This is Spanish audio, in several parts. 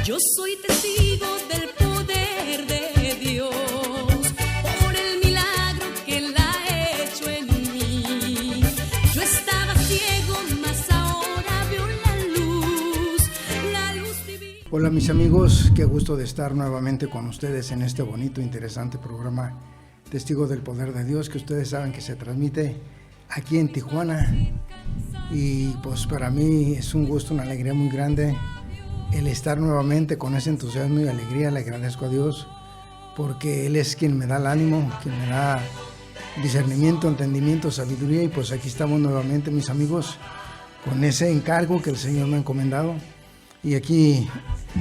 Yo soy testigo del poder de Dios, por el milagro que Él ha hecho en mí. Yo estaba ciego, mas ahora veo la luz divina. Hola mis amigos, qué gusto de estar nuevamente con ustedes en este bonito, interesante programa Testigo del Poder de Dios, que ustedes saben que se transmite aquí en Tijuana. Y pues para mí es un gusto, una alegría muy grande el estar nuevamente con ese entusiasmo y alegría. Le agradezco a Dios porque Él es quien me da el ánimo, quien me da discernimiento, entendimiento, sabiduría. Y pues aquí estamos nuevamente, mis amigos, con ese encargo que el Señor me ha encomendado. Y aquí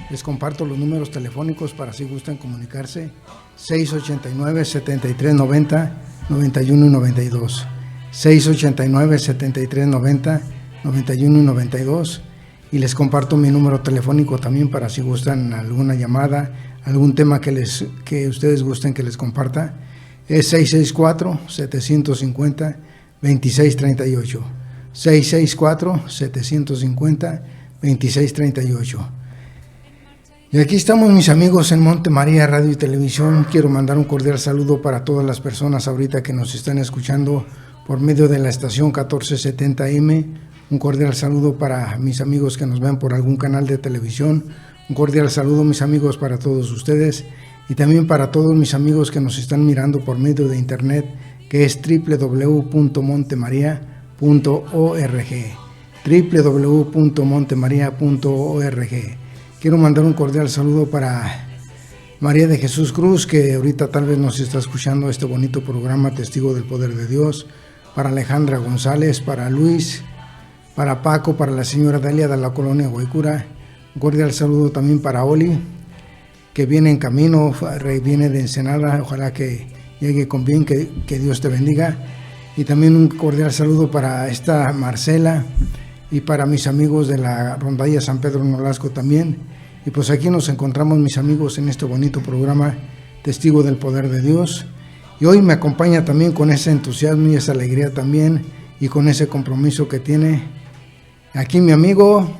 les comparto los números telefónicos para si gustan comunicarse: 689-7390, 91 y 92. 689-7390, 91 y 92. Y les comparto mi número telefónico también para si gustan alguna llamada, algún tema que ustedes gusten que les comparta. Es 664-750-2638. 664-750-2638. Y aquí estamos, mis amigos, en Monte María Radio y Televisión. Quiero mandar un cordial saludo para todas las personas ahorita que nos están escuchando por medio de la estación 1470M. Un cordial saludo para mis amigos que nos ven por algún canal de televisión. Un cordial saludo, mis amigos, para todos ustedes. Y también para todos mis amigos que nos están mirando por medio de internet, que es www.montemaria.org. www.montemaria.org. Quiero mandar un cordial saludo para María de Jesús Cruz, que ahorita tal vez nos está escuchando este bonito programa Testigo del Poder de Dios. Para Alejandra González, para Luis, para Paco, para la señora Dalia de la colonia Guaycura. Un cordial saludo también para Oli, que viene en camino, viene de Ensenada. Ojalá que llegue con bien, que Dios te bendiga. Y también un cordial saludo para esta Marcela y para mis amigos de la rondalla San Pedro Nolasco también. Y pues aquí nos encontramos, mis amigos, en este bonito programa Testigo del Poder de Dios. Y hoy me acompaña también con ese entusiasmo y esa alegría también, y con ese compromiso que tiene aquí mi amigo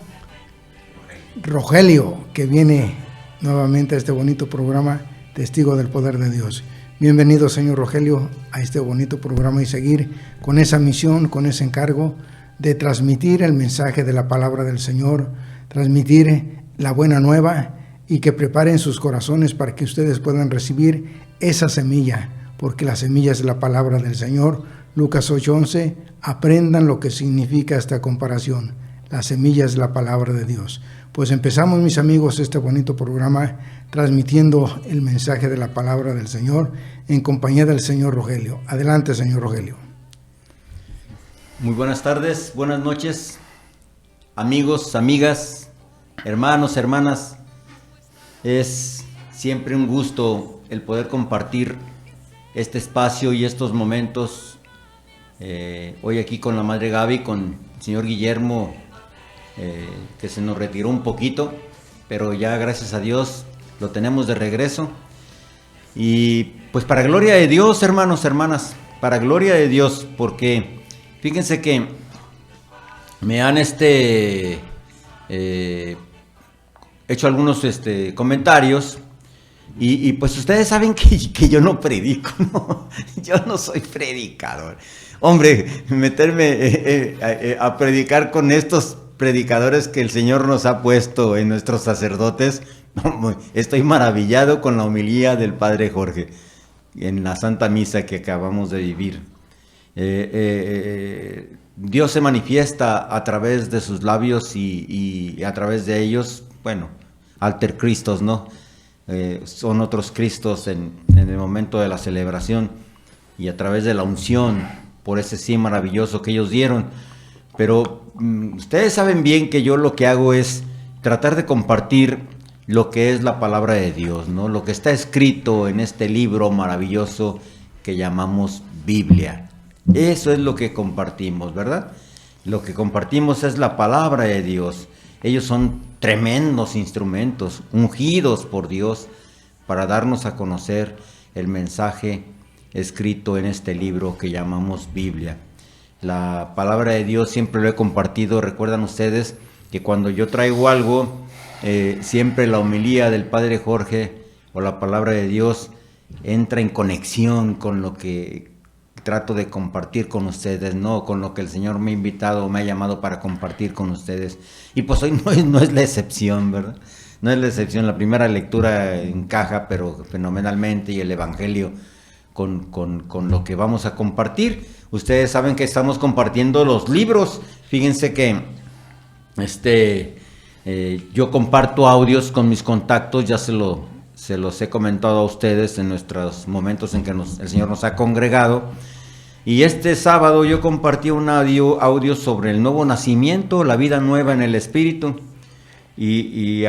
Rogelio, que viene nuevamente a este bonito programa Testigo del Poder de Dios. Bienvenido, señor Rogelio, a este bonito programa y seguir con esa misión, con ese encargo de transmitir el mensaje de la palabra del Señor, transmitir la buena nueva, y que preparen sus corazones para que ustedes puedan recibir esa semilla, porque la semilla es la palabra del Señor. Lucas 8:11, aprendan lo que significa esta comparación. La semilla es la palabra de Dios. Pues empezamos, mis amigos, este bonito programa transmitiendo el mensaje de la palabra del Señor en compañía del señor Rogelio. Adelante, señor Rogelio. Muy buenas tardes, buenas noches, amigos, amigas, hermanos, hermanas. Es siempre un gusto el poder compartir este espacio y estos momentos. Hoy aquí con la madre Gaby, con el señor Guillermo, que se nos retiró un poquito, pero ya gracias a Dios lo tenemos de regreso. Y pues para gloria de Dios, hermanos, hermanas, para gloria de Dios, porque fíjense que me han hecho algunos comentarios. Y pues ustedes saben que yo no predico, ¿no? Yo no soy predicador. Hombre, meterme a predicar con estos predicadores que el Señor nos ha puesto en nuestros sacerdotes, no, estoy maravillado con la homilía del Padre Jorge en la Santa Misa que acabamos de vivir. Dios se manifiesta a través de sus labios y a través de ellos, bueno, alter Cristos, ¿no? Son otros Cristos en el momento de la celebración y a través de la unción por ese sí maravilloso que ellos dieron. Pero ustedes saben bien que yo lo que hago es tratar de compartir lo que es la palabra de Dios, ¿no? Lo que está escrito en este libro maravilloso que llamamos Biblia. Eso es lo que compartimos, ¿verdad? Lo que compartimos es la palabra de Dios. Ellos son tremendos instrumentos, ungidos por Dios para darnos a conocer el mensaje escrito en este libro que llamamos Biblia. La palabra de Dios siempre lo he compartido. Recuerdan ustedes que cuando yo traigo algo siempre la homilía del Padre Jorge o la palabra de Dios entra en conexión con lo que trato de compartir con ustedes, ¿no? Con lo que el Señor me ha invitado, me ha llamado para compartir con ustedes. Y pues hoy no es la excepción, ¿verdad? No es la excepción. La primera lectura encaja, pero fenomenalmente, y el Evangelio con lo que vamos a compartir. Ustedes saben que estamos compartiendo los libros. Fíjense que yo comparto audios con mis contactos, ya se los he comentado a ustedes en nuestros momentos en que el Señor nos ha congregado. Y este sábado yo compartí un audio sobre el nuevo nacimiento, la vida nueva en el Espíritu. Y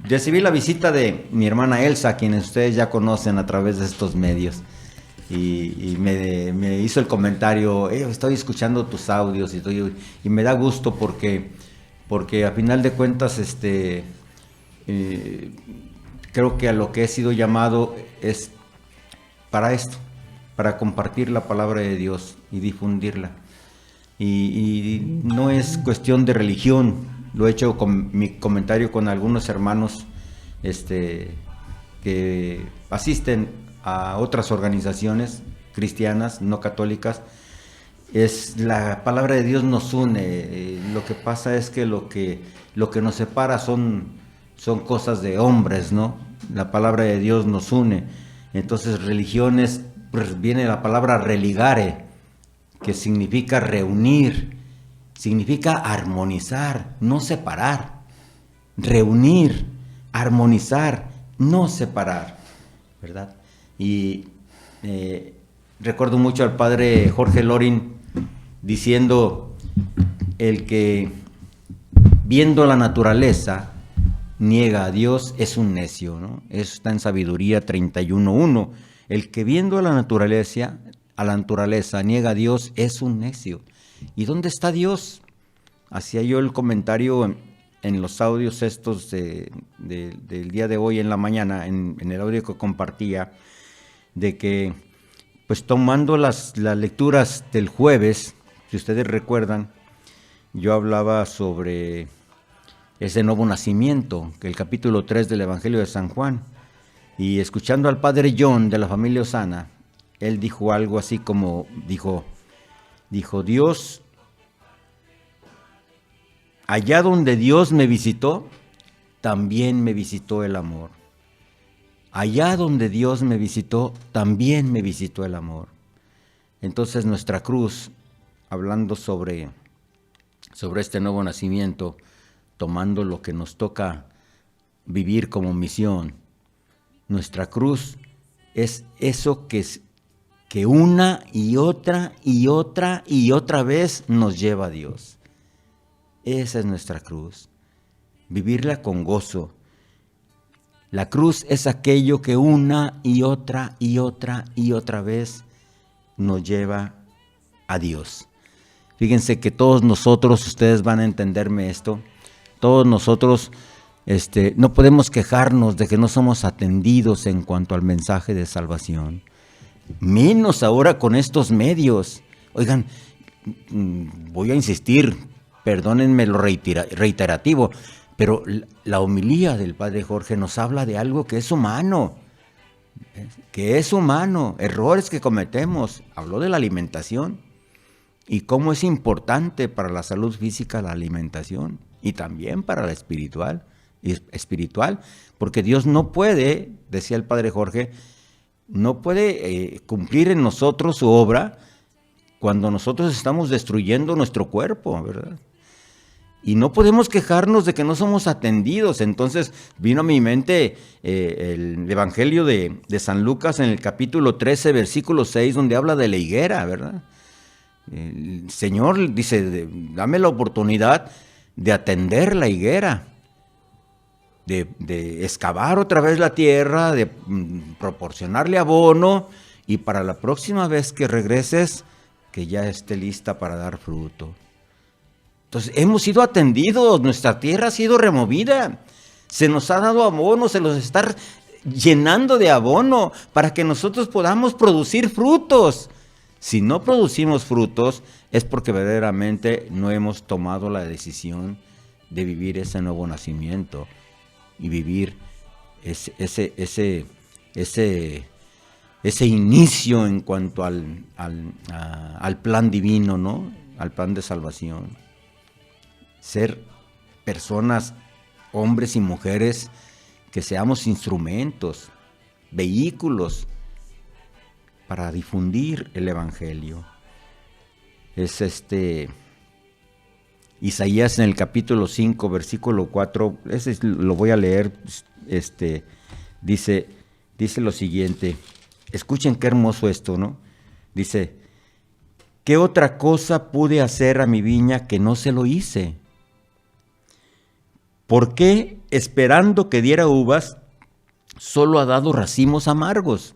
recibí la visita de mi hermana Elsa, quienes ustedes ya conocen a través de estos medios. Y me hizo el comentario: estoy escuchando tus audios y me da gusto porque a final de cuentas creo que a lo que he sido llamado es para esto, para compartir la palabra de Dios y difundirla. Y no es cuestión de religión. Lo he hecho con mi comentario con algunos hermanos que asisten a otras organizaciones cristianas, no católicas. La palabra de Dios nos une. Lo que pasa es que lo que nos separa son cosas de hombres, ¿no? La palabra de Dios nos une. Entonces, religiones, pues viene la palabra religare, que significa reunir, significa armonizar, no separar. Reunir, armonizar, no separar, ¿verdad? Y recuerdo mucho al padre Jorge Loring diciendo: el que viendo la naturaleza niega a Dios es un necio, ¿no? Eso está en Sabiduría 31:1. El que viendo a la naturaleza niega a Dios es un necio. ¿Y dónde está Dios? Hacía yo el comentario en los audios estos del día de hoy en la mañana, en el audio que compartía, de que, pues tomando las lecturas del jueves, si ustedes recuerdan, yo hablaba sobre ese nuevo nacimiento, que el capítulo 3 del Evangelio de San Juan, y escuchando al padre John de la familia Osana, él dijo algo así como, dijo: Dios, allá donde Dios me visitó, también me visitó el amor. Allá donde Dios me visitó, también me visitó el amor. Entonces nuestra cruz, hablando sobre este nuevo nacimiento, tomando lo que nos toca vivir como misión, nuestra cruz es eso que una y otra y otra y otra vez nos lleva a Dios. Esa es nuestra cruz, vivirla con gozo. La cruz es aquello que una y otra y otra y otra vez nos lleva a Dios. Fíjense que todos nosotros, ustedes van a entenderme esto, todos nosotros no podemos quejarnos de que no somos atendidos en cuanto al mensaje de salvación. Menos ahora con estos medios. Oigan, voy a insistir, perdónenme lo reiterativo, pero la homilía del padre Jorge nos habla de algo que es humano, errores que cometemos. Habló de la alimentación y cómo es importante para la salud física la alimentación y también para la espiritual, porque Dios no puede, decía el padre Jorge, no puede cumplir en nosotros su obra cuando nosotros estamos destruyendo nuestro cuerpo, ¿verdad? Y no podemos quejarnos de que no somos atendidos. Entonces vino a mi mente el Evangelio de San Lucas en el capítulo 13, versículo 6, donde habla de la higuera, ¿verdad? El Señor dice: dame la oportunidad de atender la higuera, de excavar otra vez la tierra, de proporcionarle abono, y para la próxima vez que regreses, que ya esté lista para dar fruto. Entonces, hemos sido atendidos, nuestra tierra ha sido removida, se nos ha dado abono, se nos está llenando de abono para que nosotros podamos producir frutos. Si no producimos frutos, es porque verdaderamente no hemos tomado la decisión de vivir ese nuevo nacimiento. y vivir ese inicio en cuanto al plan divino, ¿no? Al plan de salvación. Ser personas, hombres y mujeres, que seamos instrumentos, vehículos para difundir el evangelio. Es Isaías en el capítulo 5, versículo 4, ese lo voy a leer, dice lo siguiente, escuchen qué hermoso esto, ¿no? Dice, ¿qué otra cosa pude hacer a mi viña que no se lo hice? ¿Por qué, esperando que diera uvas, solo ha dado racimos amargos?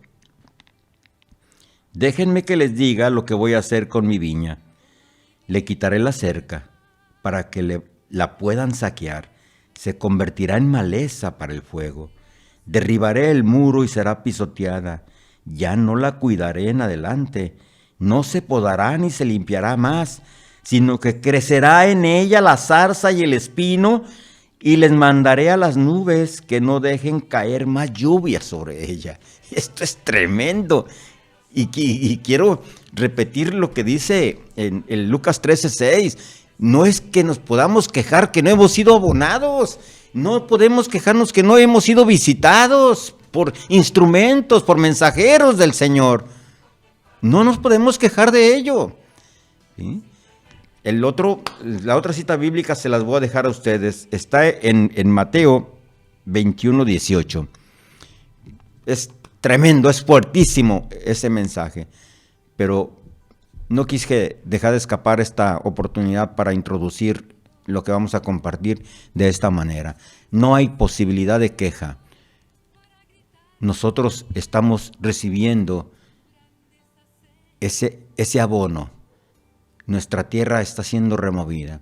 Déjenme que les diga lo que voy a hacer con mi viña. Le quitaré la cerca para que la puedan saquear. Se convertirá en maleza para el fuego. Derribaré el muro y será pisoteada. Ya no la cuidaré en adelante. No se podará ni se limpiará más, sino que crecerá en ella la zarza y el espino, y les mandaré a las nubes que no dejen caer más lluvia sobre ella. Esto es tremendo. Y quiero repetir lo que dice en Lucas 13:6. No es que nos podamos quejar que no hemos sido abonados. No podemos quejarnos que no hemos sido visitados por instrumentos, por mensajeros del Señor. No nos podemos quejar de ello. ¿Sí? La otra cita bíblica se las voy a dejar a ustedes. Está en Mateo 21:18. Es tremendo, es fuertísimo ese mensaje, pero no quise dejar de escapar esta oportunidad para introducir lo que vamos a compartir de esta manera. No hay posibilidad de queja. Nosotros estamos recibiendo ese abono. Nuestra tierra está siendo removida.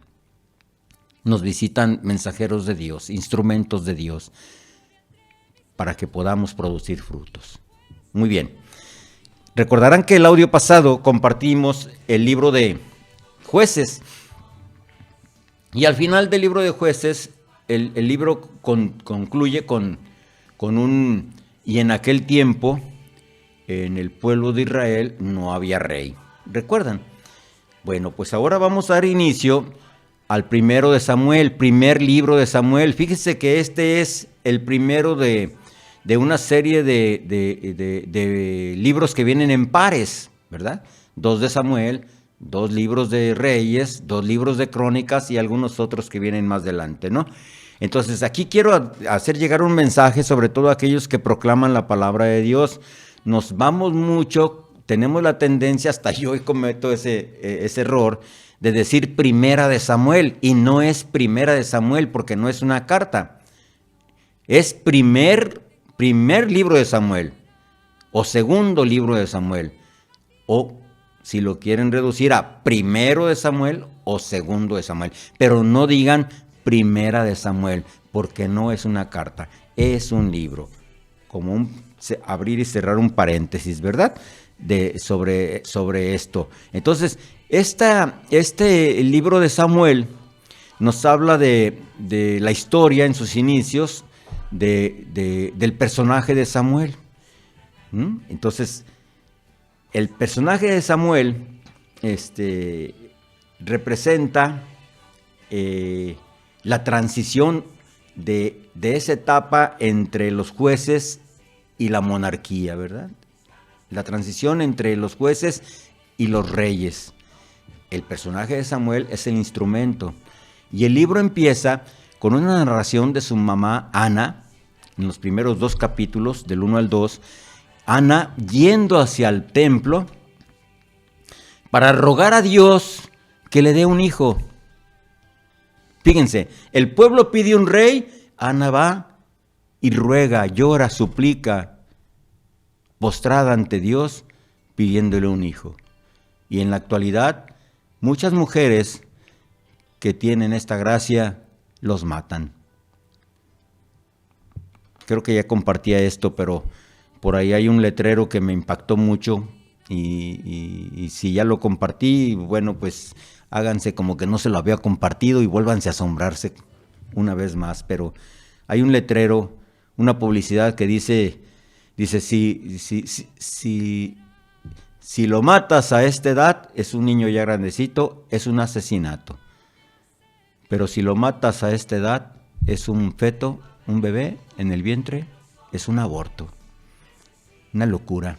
Nos visitan mensajeros de Dios, instrumentos de Dios, para que podamos producir frutos. Muy bien. Recordarán que el audio pasado compartimos el libro de Jueces. Y al final del libro de Jueces, el libro concluye con un... Y en aquel tiempo, en el pueblo de Israel no había rey. ¿Recuerdan? Bueno, pues ahora vamos a dar inicio al primero de Samuel, primer libro de Samuel. Fíjense que este es el primero de una serie de libros que vienen en pares, ¿verdad? 2 de Samuel, 2 libros de Reyes, 2 libros de Crónicas y algunos otros que vienen más adelante, ¿no? Entonces aquí quiero hacer llegar un mensaje, sobre todo a aquellos que proclaman la palabra de Dios. Nos vamos mucho, tenemos la tendencia, hasta yo cometo ese error, de decir primera de Samuel, y no es primera de Samuel porque no es una carta. Es primer libro de Samuel, o segundo libro de Samuel, o si lo quieren reducir a primero de Samuel o segundo de Samuel, pero no digan primera de Samuel, porque no es una carta, es un libro, como abrir y cerrar un paréntesis, ¿verdad? Sobre esto. Entonces, este libro de Samuel nos habla de la historia en sus inicios, del personaje de Samuel. Entonces, el personaje de Samuel representa la transición de esa etapa entre los jueces y la monarquía, ¿verdad? La transición entre los jueces y los reyes. El personaje de Samuel es el instrumento. Y el libro empieza con una narración de su mamá, Ana, en los primeros 2 capítulos, del 1 al 2, Ana yendo hacia el templo para rogar a Dios que le dé un hijo. Fíjense, el pueblo pide un rey, Ana va y ruega, llora, suplica, postrada ante Dios, pidiéndole un hijo. Y en la actualidad, muchas mujeres que tienen esta gracia los matan. Creo que ya compartía esto, pero por ahí hay un letrero que me impactó mucho y si ya lo compartí, bueno, pues háganse como que no se lo había compartido y vuélvanse a asombrarse una vez más, pero Hay un letrero, una publicidad que dice si lo matas a esta edad, es un niño ya grandecito, es un asesinato. Pero si lo matas a esta edad, es un feto, un bebé en el vientre, es un aborto. Una locura,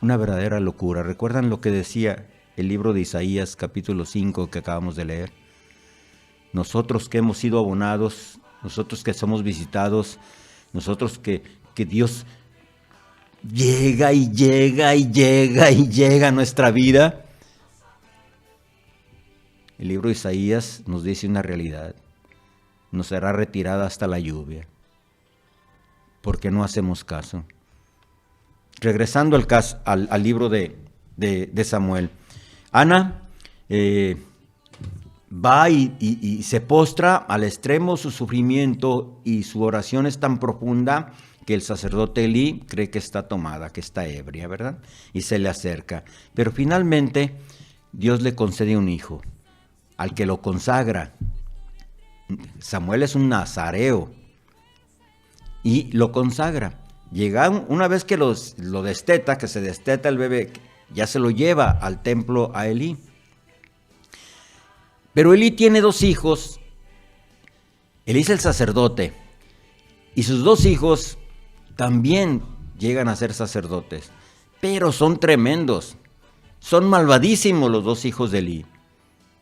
una verdadera locura. ¿Recuerdan lo que decía el libro de Isaías, capítulo 5, que acabamos de leer? Nosotros que hemos sido abonados, nosotros que somos visitados, nosotros que Dios llega y llega y llega y llega a nuestra vida. El libro de Isaías nos dice una realidad: nos será retirada hasta la lluvia, porque no hacemos caso. Regresando al libro de Samuel, Ana va y se postra al extremo. Su sufrimiento y su oración es tan profunda que el sacerdote Elí cree que está tomada, que está ebria, ¿verdad? Y se le acerca. Pero finalmente Dios le concede un hijo, al que lo consagra. Samuel es un nazareo y lo consagra. Llega una vez que lo desteta, que se desteta el bebé, ya se lo lleva al templo a Elí. Pero Elí tiene 2 hijos. Elí es el sacerdote y sus 2 hijos también llegan a ser sacerdotes, pero son tremendos, son malvadísimos los 2 hijos de Elí.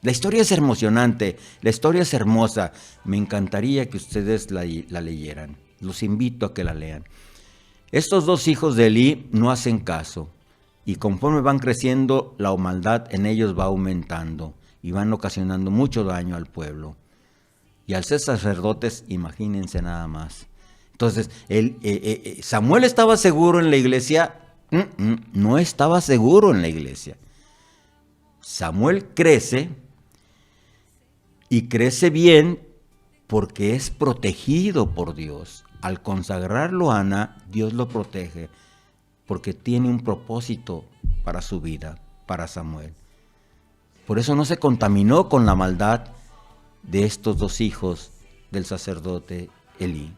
La historia es emocionante, la historia es hermosa. Me encantaría que ustedes la leyeran. Los invito a que la lean. Estos 2 hijos de Elí no hacen caso, y conforme van creciendo, la maldad en ellos va aumentando y van ocasionando mucho daño al pueblo. Y al ser sacerdotes, imagínense nada más. Entonces, Samuel estaba seguro en la iglesia. No estaba seguro en la iglesia. Samuel crece, y crece bien porque es protegido por Dios. Al consagrarlo a Ana, Dios lo protege porque tiene un propósito para su vida, para Samuel. Por eso no se contaminó con la maldad de estos 2 hijos del sacerdote Elí,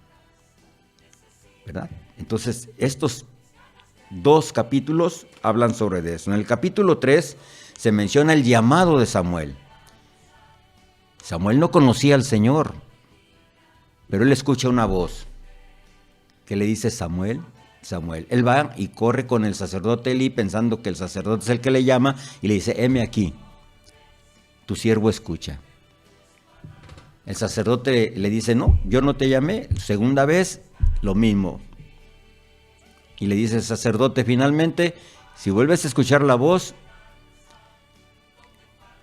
¿verdad? Entonces, estos 2 capítulos hablan sobre eso. En el capítulo 3 se menciona el llamado de Samuel. Samuel no conocía al Señor, pero él escucha una voz que le dice: Samuel, Samuel. Él va y corre con el sacerdote Elí pensando que el sacerdote es el que le llama y le dice: heme aquí, tu siervo escucha. El sacerdote le dice: no, yo no te llamé. Segunda vez, lo mismo. Y le dice el sacerdote finalmente: si vuelves a escuchar la voz,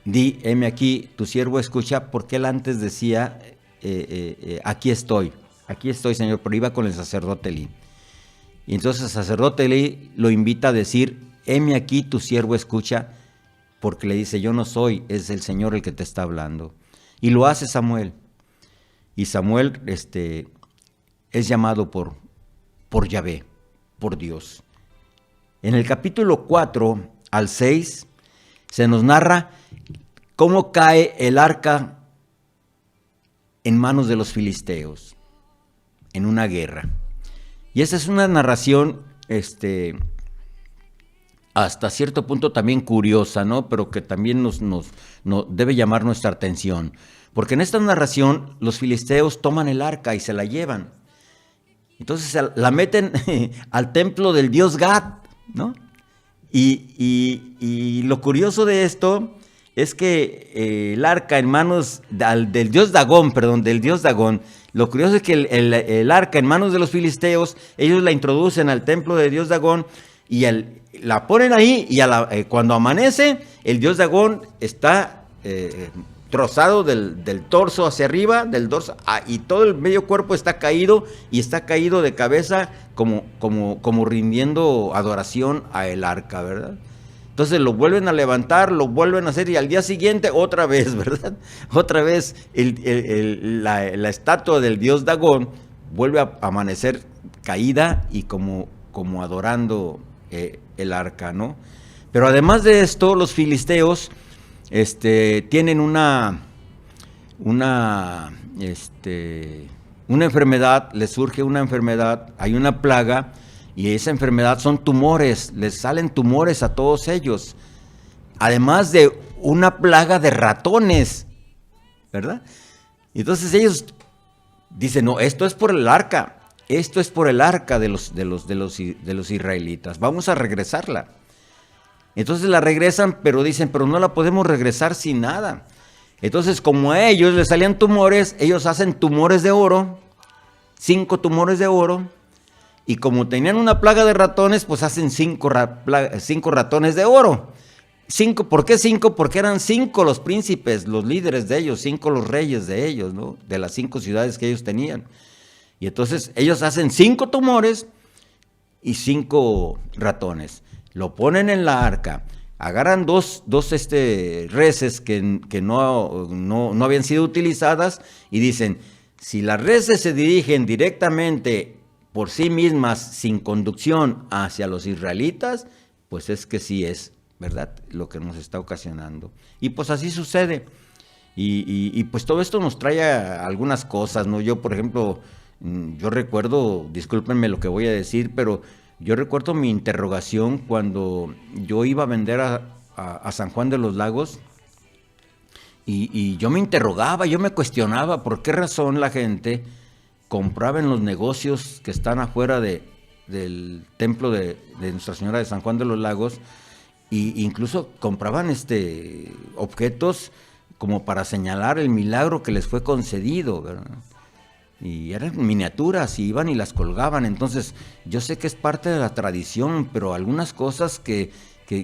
di, heme aquí, tu siervo escucha, porque él antes decía, aquí estoy, Señor, pero iba con el sacerdote Elí. Y entonces el sacerdote Elí lo invita a decir: heme aquí, tu siervo escucha, porque le dice: yo no soy, es el Señor el que te está hablando. Y lo hace Samuel. Y Samuel es llamado por Yahvé, por Dios. En el capítulo 4 al 6 se nos narra cómo cae el arca en manos de los filisteos en una guerra. Y esa es una narración hasta cierto punto también curiosa, ¿no? Pero que también nos debe llamar nuestra atención. Porque en esta narración los filisteos toman el arca y se la llevan. Entonces la meten al templo del dios Gad, ¿no? Y lo curioso de esto es que el arca en manos del dios Dagón, lo curioso es que el arca en manos de los filisteos, ellos la introducen al templo del dios Dagón y la ponen ahí, y cuando amanece, el dios Dagón está trozado del torso hacia arriba, del dorso, y todo el medio cuerpo está caído, y está caído de cabeza como rindiendo adoración a el arca, ¿verdad? Entonces lo vuelven a levantar, lo vuelven a hacer, y al día siguiente otra vez, ¿verdad? Otra vez la estatua del dios Dagón vuelve a amanecer caída y como adorando el arca, ¿no? Pero además de esto, los filisteos tienen una enfermedad, les surge una enfermedad, hay una plaga, y esa enfermedad son tumores, les salen tumores a todos ellos, además de una plaga de ratones, ¿verdad? Entonces ellos dicen, no, esto es por el arca de los israelitas, vamos a regresarla. Entonces la regresan, pero dicen, pero no la podemos regresar sin nada. Entonces, como a ellos les salían tumores, ellos hacen tumores de oro, 5 tumores de oro, y como tenían una plaga de ratones, pues hacen 5 ratones de oro. 5, ¿por qué 5? Porque eran 5 los príncipes, los líderes de ellos, 5 los reyes de ellos, ¿no? De las 5 ciudades que ellos tenían. Y entonces ellos hacen 5 tumores y 5 ratones. Lo ponen en la arca, agarran dos reses que no habían sido utilizadas y dicen, si las reses se dirigen directamente por sí mismas sin conducción hacia los israelitas, pues es que sí es, ¿verdad?, lo que nos está ocasionando. Y pues así sucede. Y pues todo esto nos trae algunas cosas, ¿no? Yo, por ejemplo, yo recuerdo, discúlpenme lo que voy a decir, pero yo recuerdo mi interrogación cuando yo iba a vender a San Juan de los Lagos y yo me interrogaba, yo me cuestionaba por qué razón la gente compraba en los negocios que están afuera del templo de Nuestra Señora de San Juan de los Lagos, e incluso compraban objetos como para señalar el milagro que les fue concedido, ¿verdad? Y eran miniaturas y iban y las colgaban. Entonces yo sé que es parte de la tradición, pero algunas cosas que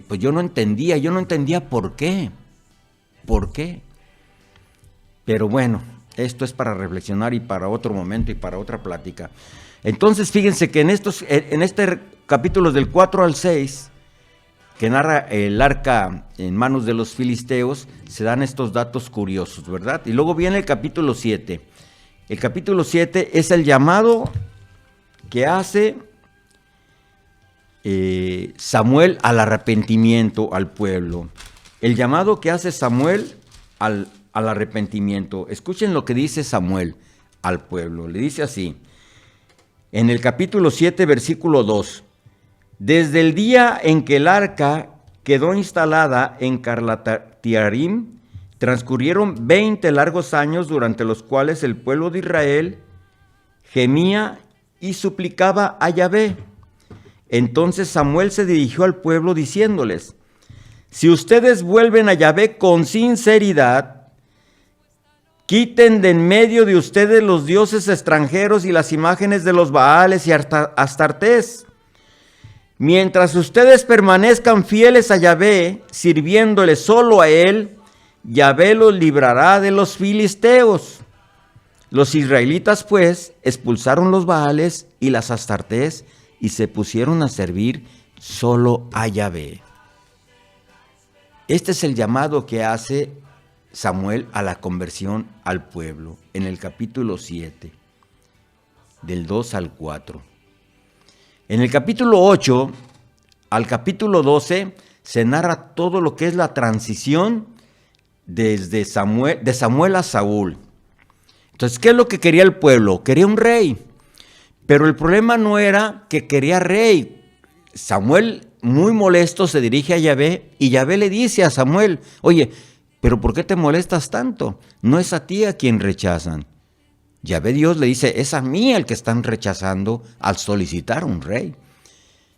pues yo no entendía por qué, pero bueno, esto es para reflexionar y para otro momento y para otra plática. Entonces fíjense que en este capítulos del 4 al 6, que narra el arca en manos de los filisteos, se dan estos datos curiosos, ¿verdad? Y luego viene el capítulo 7. El capítulo 7 es el llamado que hace Samuel al arrepentimiento al pueblo. El llamado que hace Samuel al arrepentimiento. Escuchen lo que dice Samuel al pueblo. Le dice así, en el capítulo 7, versículo 2. Desde el día en que el arca quedó instalada en Carlatiarim, transcurrieron 20 largos años durante los cuales el pueblo de Israel gemía y suplicaba a Yahvé. Entonces Samuel se dirigió al pueblo diciéndoles, si ustedes vuelven a Yahvé con sinceridad, quiten de en medio de ustedes los dioses extranjeros y las imágenes de los Baales y Astartés. Mientras ustedes permanezcan fieles a Yahvé, sirviéndole solo a él, Yahvé los librará de los filisteos. Los israelitas, pues, expulsaron los Baales y las Astartés y se pusieron a servir solo a Yahvé. Este es el llamado que hace Samuel a la conversión al pueblo en el capítulo 7, del 2 al 4. En el capítulo 8 al capítulo 12 se narra todo lo que es la transición de Samuel a Saúl. Entonces, ¿qué es lo que quería el pueblo? Quería un rey, pero el problema no era que quería rey. Samuel, muy molesto, se dirige a Yahvé y Yahvé le dice a Samuel, oye, ¿pero por qué te molestas tanto? No es a ti a quien rechazan. Yahvé Dios le dice, es a mí el que están rechazando al solicitar un rey.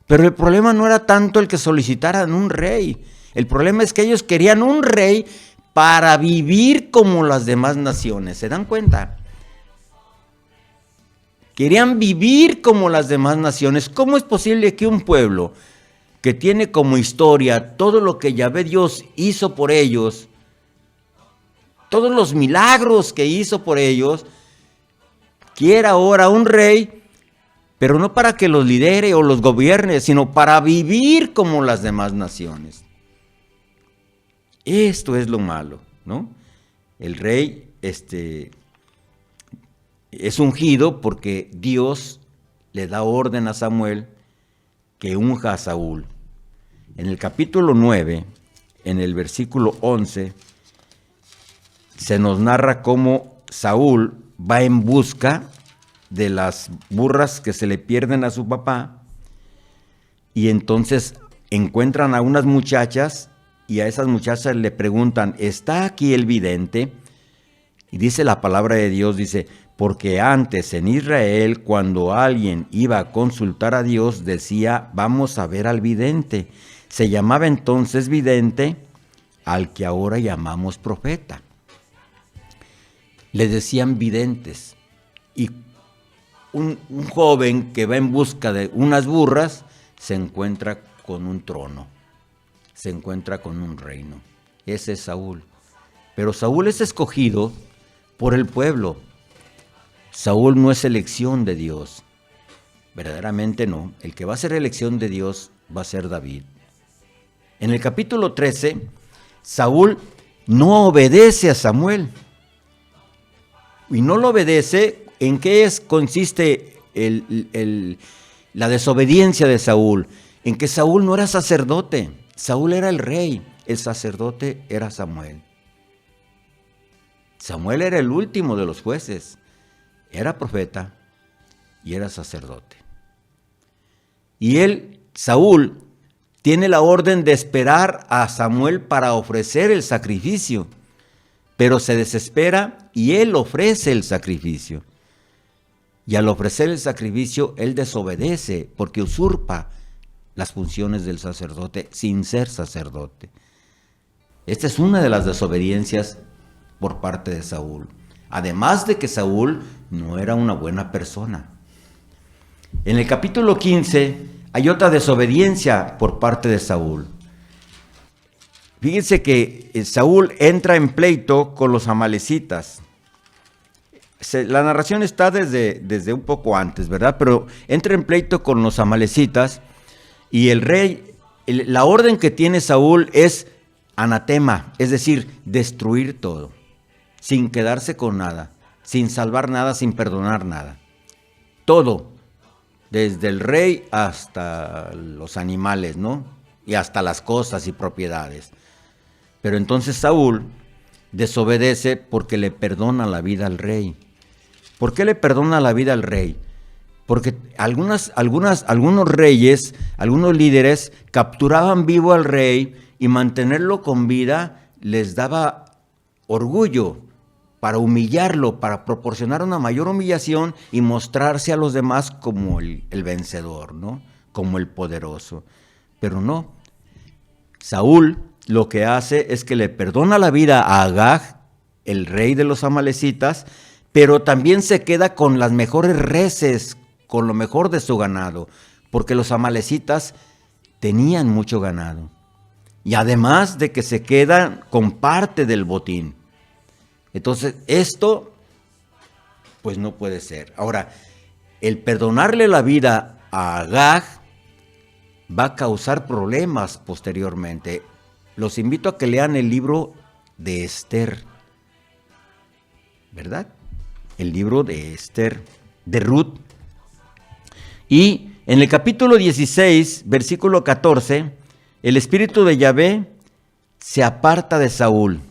Pero el problema no era tanto el que solicitaran un rey. El problema es que ellos querían un rey para vivir como las demás naciones. ¿Se dan cuenta? Querían vivir como las demás naciones. ¿Cómo es posible que un pueblo que tiene como historia todo lo que Yahvé Dios hizo por ellos, todos los milagros que hizo por ellos, quiera ahora un rey, pero no para que los lidere o los gobierne, sino para vivir como las demás naciones? Esto es lo malo, ¿no? El rey es ungido porque Dios le da orden a Samuel que unja a Saúl. En el capítulo 9, en el versículo 11, se nos narra cómo Saúl va en busca de las burras que se le pierden a su papá, y entonces encuentran a unas muchachas y a esas muchachas le preguntan, ¿está aquí el vidente? Y dice la palabra de Dios, dice, porque antes en Israel cuando alguien iba a consultar a Dios decía, vamos a ver al vidente. Se llamaba entonces vidente al que ahora llamamos profeta. Le decían videntes. Y un joven que va en busca de unas burras se encuentra con un trono, se encuentra con un reino. Ese es Saúl. Pero Saúl es escogido por el pueblo. Saúl no es elección de Dios. Verdaderamente no. El que va a ser elección de Dios va a ser David. En el capítulo 13, Saúl no obedece a Samuel. Y no lo obedece. ¿En qué consiste la desobediencia de Saúl? En que Saúl no era sacerdote. Saúl era el rey. El sacerdote era Samuel. Samuel era el último de los jueces. Era profeta y era sacerdote. Y Saúl, tiene la orden de esperar a Samuel para ofrecer el sacrificio, pero se desespera y él ofrece el sacrificio. Y al ofrecer el sacrificio, él desobedece porque usurpa las funciones del sacerdote sin ser sacerdote. Esta es una de las desobediencias por parte de Saúl. Además de que Saúl no era una buena persona. En el capítulo 15 hay otra desobediencia por parte de Saúl. Fíjense que Saúl entra en pleito con los amalecitas. La narración está desde un poco antes, ¿verdad? Pero entra en pleito con los amalecitas y el rey, la orden que tiene Saúl es anatema, es decir, destruir todo, sin quedarse con nada, sin salvar nada, sin perdonar nada. Todo. Desde el rey hasta los animales, ¿no? Y hasta las cosas y propiedades. Pero entonces Saúl desobedece porque le perdona la vida al rey. ¿Por qué le perdona la vida al rey? Porque algunos reyes, algunos líderes capturaban vivo al rey y mantenerlo con vida les daba orgullo, para humillarlo, para proporcionar una mayor humillación y mostrarse a los demás como el vencedor, ¿no? Como el poderoso. Pero no. Saúl lo que hace es que le perdona la vida a Agag, el rey de los amalecitas, pero también se queda con las mejores reses, con lo mejor de su ganado, porque los amalecitas tenían mucho ganado. Y además de que se quedan con parte del botín. Entonces, esto, pues no puede ser. Ahora, el perdonarle la vida a Agag va a causar problemas posteriormente. Los invito a que lean el libro de Esther, ¿verdad? El libro de Esther, de Ruth. Y en el capítulo 16, versículo 14, el espíritu de Yahvé se aparta de Saúl.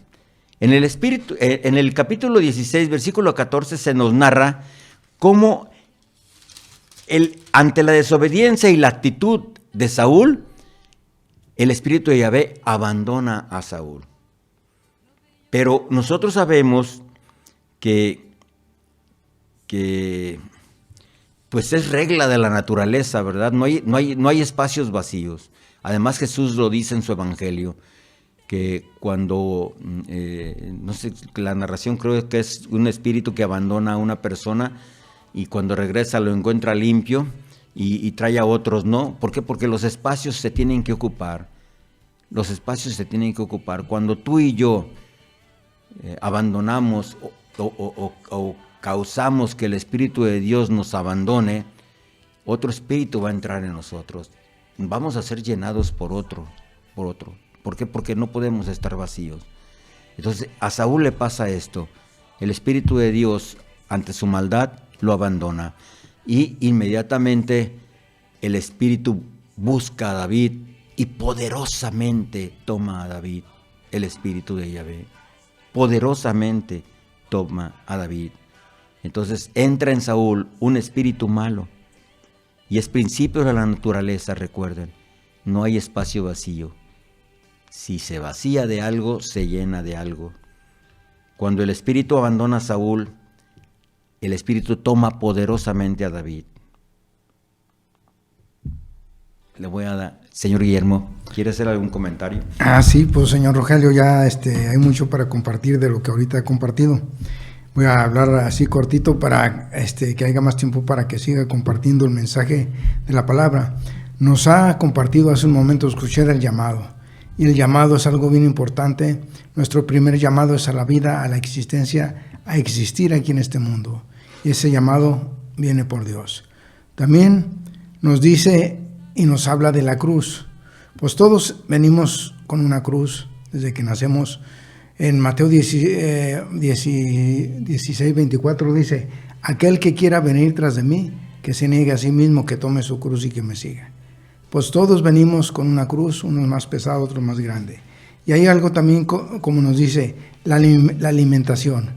En el capítulo 16, versículo 14, se nos narra cómo ante la desobediencia y la actitud de Saúl, el espíritu de Yahvé abandona a Saúl. Pero nosotros sabemos que pues es regla de la naturaleza, ¿verdad? No hay espacios vacíos. Además, Jesús lo dice en su evangelio, que cuando, no sé, la narración creo que es un espíritu que abandona a una persona y cuando regresa lo encuentra limpio y trae a otros, ¿no? ¿Por qué? Porque los espacios se tienen que ocupar. Los espacios se tienen que ocupar. Cuando tú y yo abandonamos o causamos que el Espíritu de Dios nos abandone, otro espíritu va a entrar en nosotros. Vamos a ser llenados por otro. ¿Por qué? Porque no podemos estar vacíos. Entonces, a Saúl le pasa esto. El Espíritu de Dios, ante su maldad, lo abandona. Y inmediatamente el Espíritu busca a David y poderosamente toma a David. El Espíritu de Yahvé. Poderosamente toma a David. Entonces entra en Saúl un espíritu malo. Y es principio de la naturaleza, recuerden. No hay espacio vacío. Si se vacía de algo, se llena de algo. Cuando el espíritu abandona a Saúl, el espíritu toma poderosamente a David. Le voy a dar, señor Guillermo, ¿quiere hacer algún comentario? Sí, pues señor Rogelio, ya hay mucho para compartir de lo que ahorita he compartido. Voy a hablar así cortito para que haya más tiempo para que siga compartiendo el mensaje de la palabra. Nos ha compartido hace un momento, escuchar el llamado. Y el llamado es algo bien importante. Nuestro primer llamado es a la vida, a la existencia, a existir aquí en este mundo. Y ese llamado viene por Dios. También nos dice y nos habla de la cruz. Pues todos venimos con una cruz desde que nacemos. En Mateo 16:24 dice: aquel que quiera venir tras de mí, que se niegue a sí mismo, que tome su cruz y que me siga. Pues todos venimos con una cruz, unos más pesados, otros más grande. Y hay algo también, como nos dice, la alimentación.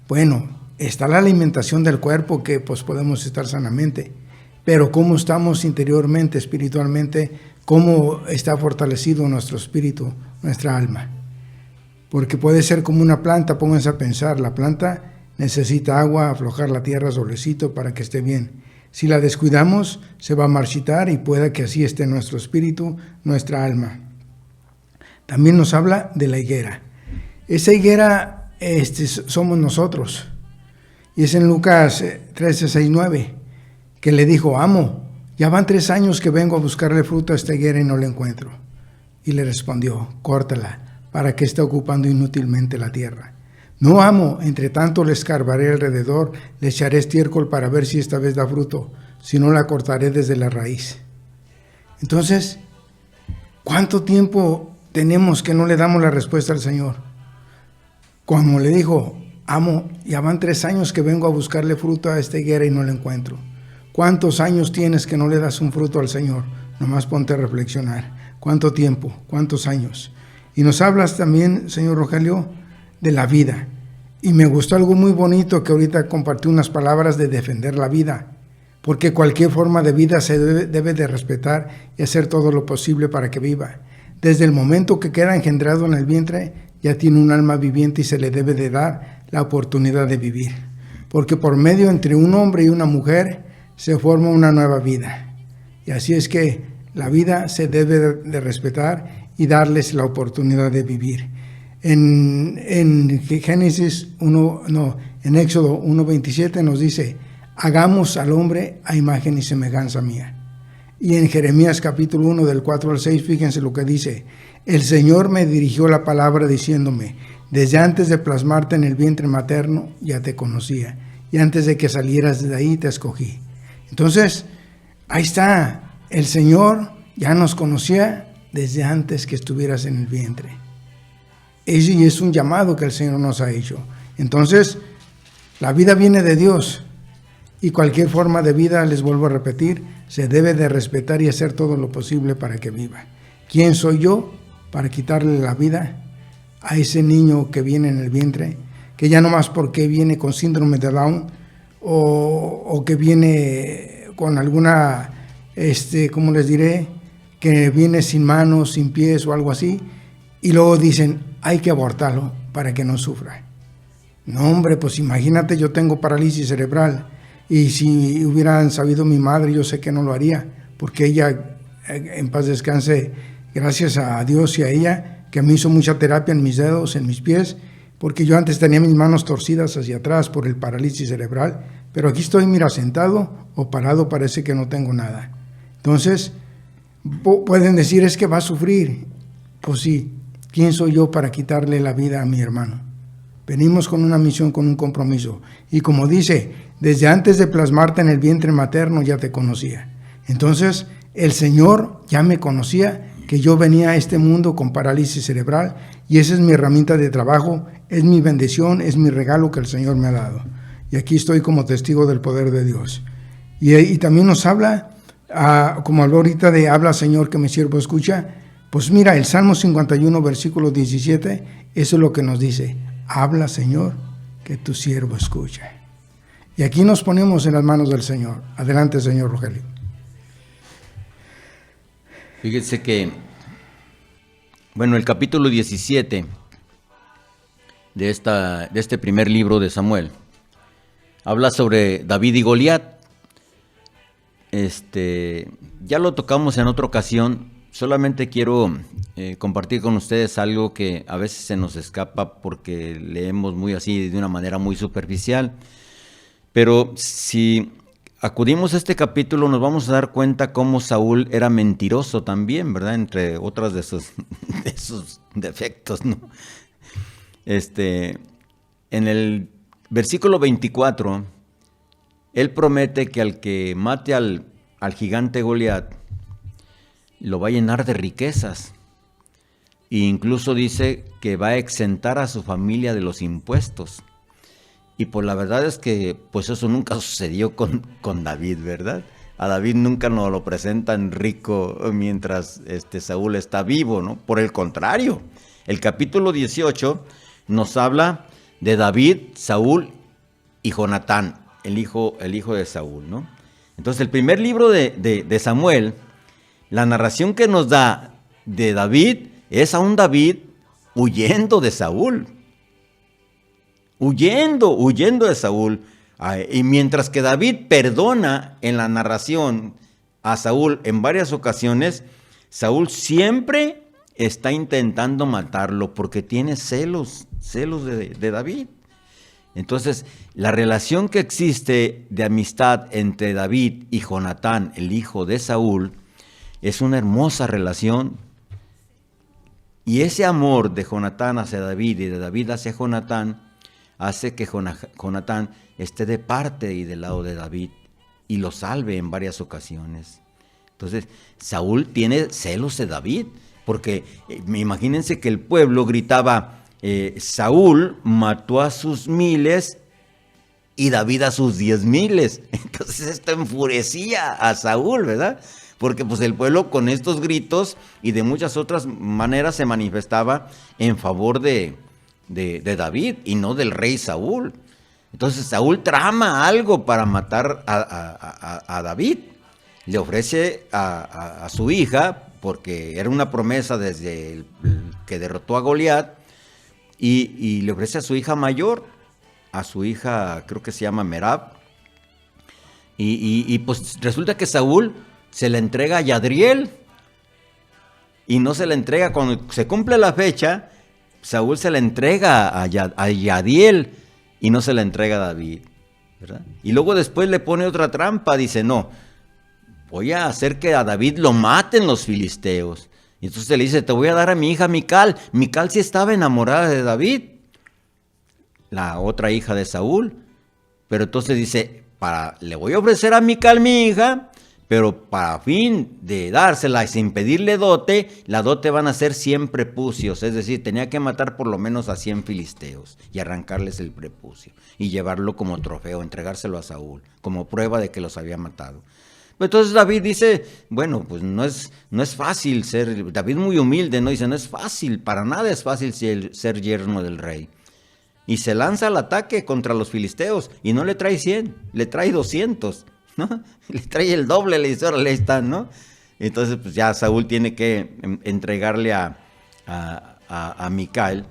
Bueno, está la alimentación del cuerpo, que pues podemos estar sanamente, pero cómo estamos interiormente, espiritualmente, cómo está fortalecido nuestro espíritu, nuestra alma. Porque puede ser como una planta, pónganse a pensar, la planta necesita agua, aflojar la tierra, solecito para que esté bien. Si la descuidamos, se va a marchitar y pueda que así esté nuestro espíritu, nuestra alma. También nos habla de la higuera. Esa higuera somos nosotros. Y es en Lucas 13:6-9, que le dijo: amo, ya van 3 años que vengo a buscarle fruto a esta higuera y no la encuentro. Y le respondió: córtala, ¿para qué está ocupando inútilmente la tierra? No, amo, entre tanto le escarbaré alrededor, le echaré estiércol para ver si esta vez da fruto, si no la cortaré desde la raíz. Entonces, ¿cuánto tiempo tenemos que no le damos la respuesta al Señor? Como le dijo: amo, ya van 3 años que vengo a buscarle fruto a esta higuera y no la encuentro. ¿Cuántos años tienes que no le das un fruto al Señor? Nomás ponte a reflexionar. ¿Cuánto tiempo? ¿Cuántos años? Y nos hablas también, señor Rogelio, de la vida. Y me gustó algo muy bonito que ahorita compartí, unas palabras de defender la vida. Porque cualquier forma de vida se debe de respetar y hacer todo lo posible para que viva. Desde el momento que queda engendrado en el vientre, ya tiene un alma viviente y se le debe de dar la oportunidad de vivir. Porque por medio entre un hombre y una mujer se forma una nueva vida. Y así es que la vida se debe de respetar y darles la oportunidad de vivir. En Éxodo 1:27 nos dice: hagamos al hombre a imagen y semejanza mía. Y en Jeremías capítulo 1 del 4-6, fíjense lo que dice: el Señor me dirigió la palabra diciéndome: desde antes de plasmarte en el vientre materno ya te conocía, y antes de que salieras de ahí te escogí. Entonces, ahí está, el Señor ya nos conocía desde antes que estuvieras en el vientre. Ese es un llamado que el Señor nos ha hecho. Entonces, la vida viene de Dios, y cualquier forma de vida, les vuelvo a repetir, se debe de respetar y hacer todo lo posible para que viva. ¿Quién soy yo para quitarle la vida a ese niño que viene en el vientre, que ya no más porque viene con síndrome de Down o que viene con alguna, ¿cómo les diré?, que viene sin manos, sin pies o algo así, y luego dicen: hay que abortarlo para que no sufra? No, hombre, pues imagínate, yo tengo parálisis cerebral, y si hubieran sabido mi madre, yo sé que no lo haría, porque ella, en paz descanse, gracias a Dios y a ella, que me hizo mucha terapia en mis dedos, en mis pies, porque yo antes tenía mis manos torcidas hacia atrás por el parálisis cerebral, pero aquí estoy, mira, sentado o parado, parece que no tengo nada. Entonces, pueden decir: es que va a sufrir. Pues sí, ¿quién soy yo para quitarle la vida a mi hermano? Venimos con una misión, con un compromiso. Y como dice: desde antes de plasmarte en el vientre materno ya te conocía. Entonces, el Señor ya me conocía, que yo venía a este mundo con parálisis cerebral, y esa es mi herramienta de trabajo, es mi bendición, es mi regalo que el Señor me ha dado. Y aquí estoy como testigo del poder de Dios. Y también nos habla, como habló ahorita de habla, Señor, que mi siervo escucha. Pues mira, el Salmo 51, versículo 17, eso es lo que nos dice: habla, Señor, que tu siervo escucha. Y aquí nos ponemos en las manos del Señor. Adelante, señor Rogelio. Fíjense que, bueno, el capítulo 17 de este primer libro de Samuel habla sobre David y Goliat. Ya lo tocamos en otra ocasión. Solamente quiero compartir con ustedes algo que a veces se nos escapa porque leemos muy así, de una manera muy superficial. Pero si acudimos a este capítulo nos vamos a dar cuenta cómo Saúl era mentiroso también, ¿verdad? Entre otras de sus defectos, ¿no? En el versículo 24, él promete que al que mate al gigante Goliat, lo va a llenar de riquezas. E incluso dice que va a exentar a su familia de los impuestos. Y pues la verdad es que pues eso nunca sucedió con David, ¿verdad? A David nunca nos lo presentan rico mientras Saúl está vivo, ¿no? Por el contrario, el capítulo 18 nos habla de David, Saúl y Jonatán, el hijo de Saúl, ¿no? Entonces el primer libro de Samuel, la narración que nos da de David es a un David huyendo de Saúl. Huyendo de Saúl. Y mientras que David perdona en la narración a Saúl en varias ocasiones, Saúl siempre está intentando matarlo porque tiene celos de David. Entonces, la relación que existe de amistad entre David y Jonatán, el hijo de Saúl, es una hermosa relación. Y ese amor de Jonatán hacia David y de David hacia Jonatán hace que Jonatán esté de parte y del lado de David y lo salve en varias ocasiones. Entonces, Saúl tiene celos de David, porque imagínense que el pueblo gritaba, Saúl mató a sus 1000 y David a sus 10,000. Entonces esto enfurecía a Saúl, ¿verdad? Porque pues el pueblo con estos gritos y de muchas otras maneras se manifestaba en favor de David y no del rey Saúl. Entonces Saúl trama algo para matar a David. Le ofrece a su hija, porque era una promesa desde el que derrotó a Goliat, y le ofrece a su hija mayor, a su hija creo que se llama Merab, y pues resulta que Saúl se la entrega a Yadriel, y no se la entrega cuando se cumple la fecha. Saúl se la entrega a Yadiel y no se la entrega a David, ¿verdad? Y luego después le pone otra trampa, dice, no, voy a hacer que a David lo maten los filisteos. Y entonces le dice, te voy a dar a mi hija Mical. Mical sí estaba enamorada de David, la otra hija de Saúl. Pero entonces dice, le voy a ofrecer a Mical mi hija, pero para fin de dársela y sin pedirle dote, la dote van a ser 100 prepucios. Es decir, tenía que matar por lo menos a 100 filisteos y arrancarles el prepucio y llevarlo como trofeo, entregárselo a Saúl, como prueba de que los había matado. Entonces David dice, bueno, pues no es fácil ser, David muy humilde, ¿no? Dice, no es fácil, para nada es fácil ser yerno del rey. Y se lanza al ataque contra los filisteos y no le trae 100, le trae 200, ¿no? Le trae el doble, le dice, órale, ahí están, ¿no? Entonces pues ya Saúl tiene que entregarle a Mical,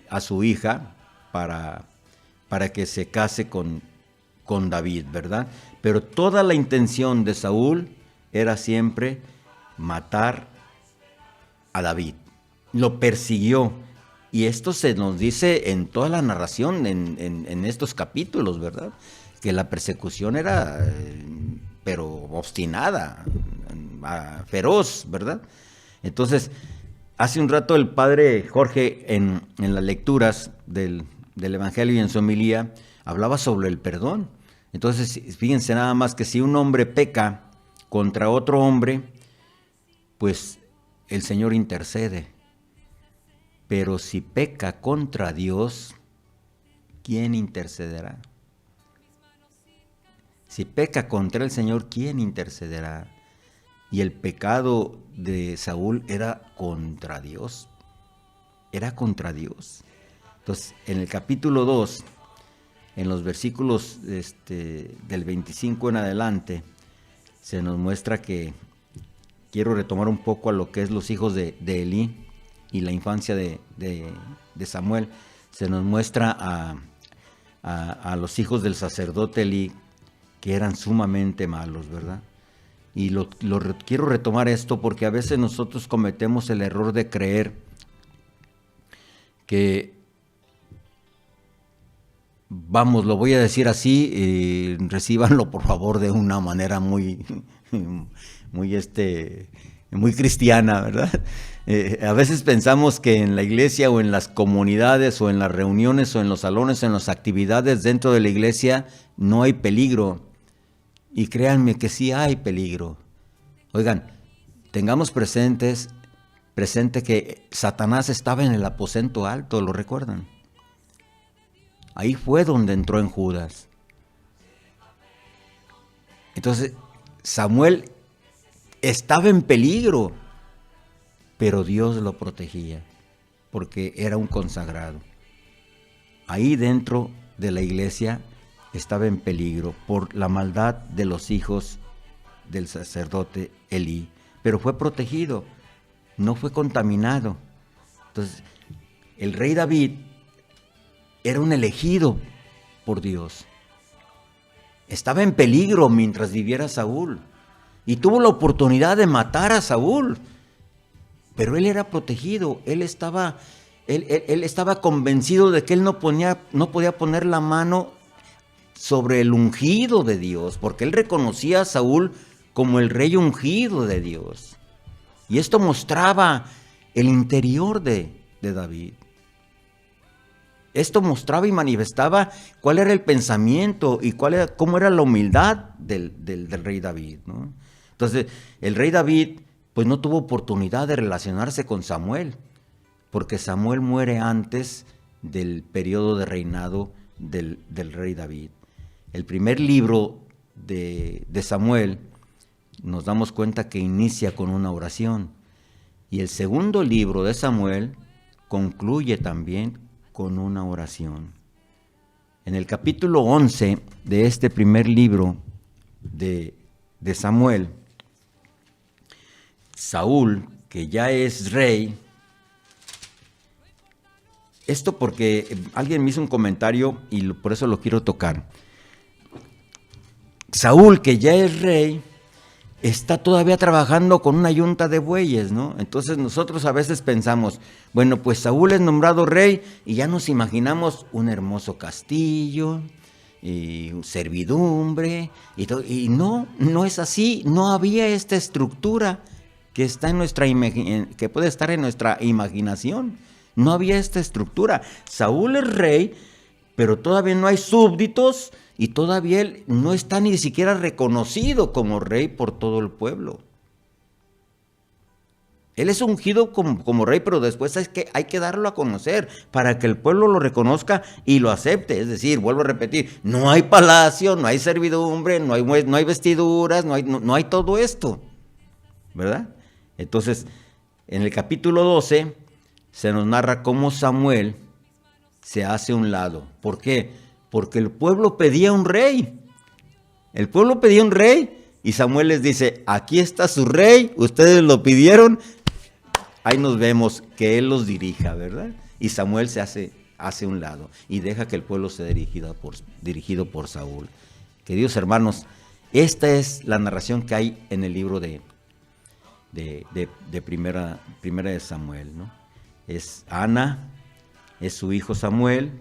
a su hija, para que se case con David, ¿verdad? Pero toda la intención de Saúl era siempre matar a David. Lo persiguió. Y esto se nos dice en toda la narración, en estos capítulos, ¿verdad? Que la persecución era, pero obstinada, feroz, ¿verdad? Entonces, hace un rato el padre Jorge, en las lecturas del Evangelio y en su homilía, hablaba sobre el perdón. Entonces, fíjense nada más que si un hombre peca contra otro hombre, pues el Señor intercede. Pero si peca contra Dios, ¿quién intercederá? Si peca contra el Señor, ¿quién intercederá? Y el pecado de Saúl era contra Dios. Era contra Dios. Entonces, en el capítulo 2, en los versículos del 25 en adelante, se nos muestra que, quiero retomar un poco a lo que es los hijos de Elí y la infancia de Samuel. Se nos muestra a los hijos del sacerdote Elí, que eran sumamente malos, ¿verdad? Y quiero retomar esto porque a veces nosotros cometemos el error de creer que, vamos, lo voy a decir así, recíbanlo por favor de una manera muy cristiana, ¿verdad? A veces pensamos que en la iglesia o en las comunidades o en las reuniones o en los salones o en las actividades dentro de la iglesia no hay peligro. Y créanme que sí hay peligro. Oigan, tengamos presente que Satanás estaba en el aposento alto, ¿lo recuerdan? Ahí fue donde entró en Judas. Entonces, Samuel estaba en peligro, pero Dios lo protegía, porque era un consagrado. Ahí dentro de la iglesia estaba en peligro por la maldad de los hijos del sacerdote Elí, pero fue protegido, no fue contaminado. Entonces, el rey David era un elegido por Dios. Estaba en peligro mientras viviera Saúl y tuvo la oportunidad de matar a Saúl, pero él era protegido. Él estaba convencido de que él no podía poner la mano sobre el ungido de Dios, porque él reconocía a Saúl como el rey ungido de Dios. Y esto mostraba el interior de David. Esto mostraba y manifestaba cuál era el pensamiento y cómo era la humildad del rey David, ¿no? Entonces, el rey David pues no tuvo oportunidad de relacionarse con Samuel, porque Samuel muere antes del periodo de reinado del rey David. El primer libro de Samuel nos damos cuenta que inicia con una oración, y el segundo libro de Samuel concluye también con una oración. En el capítulo 11 de este primer libro de Samuel, Saúl, que ya es rey, esto porque alguien me hizo un comentario y por eso lo quiero tocar. Saúl, que ya es rey, está todavía trabajando con una yunta de bueyes, ¿no? Entonces nosotros a veces pensamos, bueno, pues Saúl es nombrado rey y ya nos imaginamos un hermoso castillo, y servidumbre, y todo. Y no es así. No había esta estructura que está que puede estar en nuestra imaginación. No había esta estructura. Saúl es rey, pero todavía no hay súbditos y todavía él no está ni siquiera reconocido como rey por todo el pueblo. Él es ungido como rey, pero después hay que darlo a conocer para que el pueblo lo reconozca y lo acepte. Es decir, vuelvo a repetir, no hay palacio, no hay servidumbre, no hay vestiduras, no hay todo esto, ¿verdad? Entonces, en el capítulo 12 se nos narra cómo Samuel se hace a un lado. ¿Por qué? Porque el pueblo pedía un rey. El pueblo pedía un rey y Samuel les dice, aquí está su rey, ustedes lo pidieron, ahí nos vemos, que él los dirija, ¿verdad? Y Samuel se hace a un lado y deja que el pueblo sea dirigido por Saúl. Queridos hermanos, esta es la narración que hay en el libro de primera de Samuel, ¿no? Es Ana, es su hijo Samuel,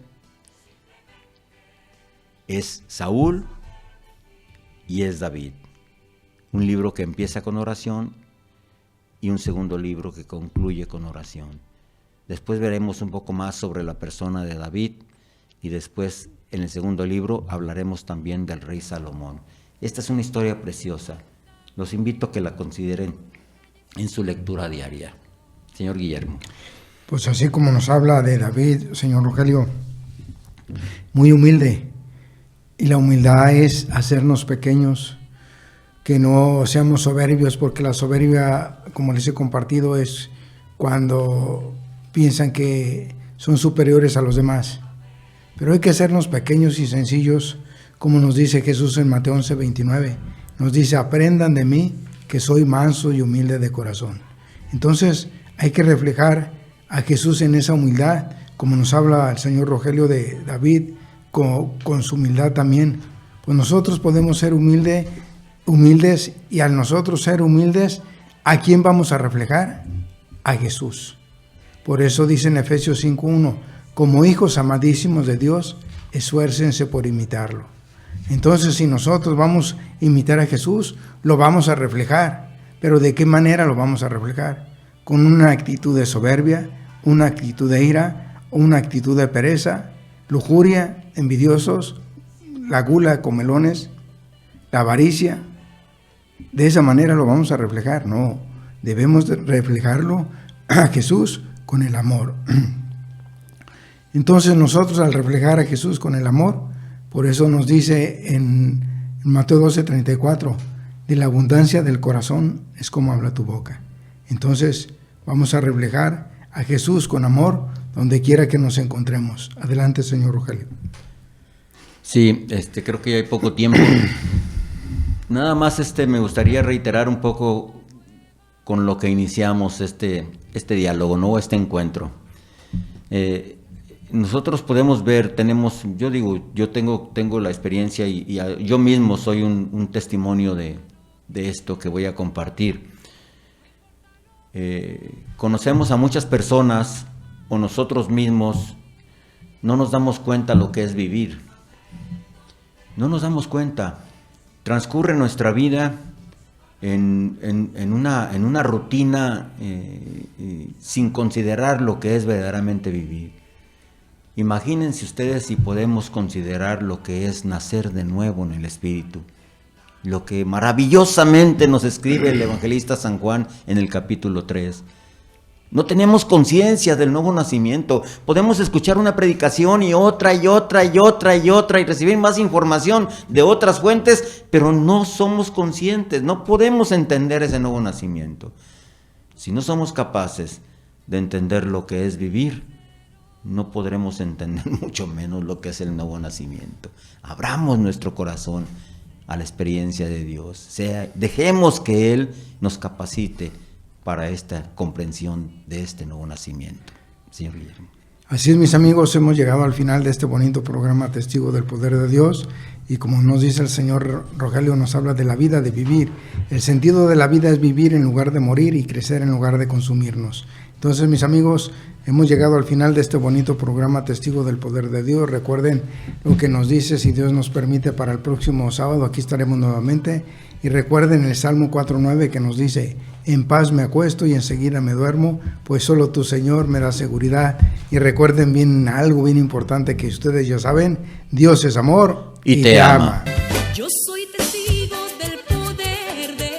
es Saúl y es David. Un libro que empieza con oración y un segundo libro que concluye con oración. Después veremos un poco más sobre la persona de David y después en el segundo libro hablaremos también del rey Salomón. Esta es una historia preciosa. Los invito a que la consideren en su lectura diaria. Señor Guillermo. Pues así como nos habla de David, señor Rogelio, muy humilde. Y la humildad es hacernos pequeños, que no seamos soberbios, porque la soberbia, como les he compartido, es cuando piensan que son superiores a los demás. pero hay que hacernos pequeños y sencillos, como nos dice Jesús en Mateo 11:29. Nos dice, aprendan de mí, que soy manso y humilde de corazón. Entonces hay que reflejar a Jesús en esa humildad, como nos habla el señor Rogelio de David, con su humildad también. Pues nosotros podemos ser humildes, y al nosotros ser humildes, ¿a quién vamos a reflejar? A Jesús. Por eso dice en Efesios 5:1, como hijos amadísimos de Dios, esfuércense por imitarlo. Entonces, si nosotros vamos a imitar a Jesús, lo vamos a reflejar. ¿Pero de qué manera lo vamos a reflejar? Con una actitud de soberbia, una actitud de ira, una actitud de pereza, lujuria, envidiosos, la gula, comelones, la avaricia. De esa manera lo vamos a reflejar. No, debemos reflejarlo a Jesús con el amor. Entonces nosotros, al reflejar a Jesús con el amor, por eso nos dice en Mateo 12:34, de la abundancia del corazón es como habla tu boca. Entonces vamos a reflejar a Jesús con amor donde quiera que nos encontremos. Adelante, señor Rogelio. Sí, creo que ya hay poco tiempo. Nada más me gustaría reiterar un poco con lo que iniciamos este diálogo, ¿no? Este encuentro. Nosotros podemos ver, yo tengo la experiencia y yo mismo soy un testimonio de esto que voy a compartir. Conocemos a muchas personas, o nosotros mismos no nos damos cuenta lo que es vivir. No nos damos cuenta. Transcurre nuestra vida en una rutina sin considerar lo que es verdaderamente vivir. Imagínense ustedes si podemos considerar lo que es nacer de nuevo en el Espíritu, lo que maravillosamente nos escribe el evangelista San Juan en el capítulo 3. No tenemos conciencia del nuevo nacimiento. Podemos escuchar una predicación y otra y recibir más información de otras fuentes, pero no somos conscientes, no podemos entender ese nuevo nacimiento. Si no somos capaces de entender lo que es vivir, no podremos entender mucho menos lo que es el nuevo nacimiento. Abramos nuestro corazón a la experiencia de Dios. Dejemos que Él nos capacite para esta comprensión de este nuevo nacimiento. Señor Guillermo. Así es, mis amigos, hemos llegado al final de este bonito programa Testigo del Poder de Dios, y como nos dice el señor Rogelio, nos habla de la vida, de vivir. El sentido de la vida es vivir en lugar de morir y crecer en lugar de consumirnos. Entonces, mis amigos, hemos llegado al final de este bonito programa Testigo del Poder de Dios. Recuerden lo que nos dice, si Dios nos permite, para el próximo sábado aquí estaremos nuevamente. Y recuerden el Salmo 4:9 que nos dice: en paz me acuesto y enseguida me duermo, pues solo tu Señor me da seguridad. Y recuerden bien algo bien importante que ustedes ya saben: Dios es amor y te ama. Yo soy testigo del poder de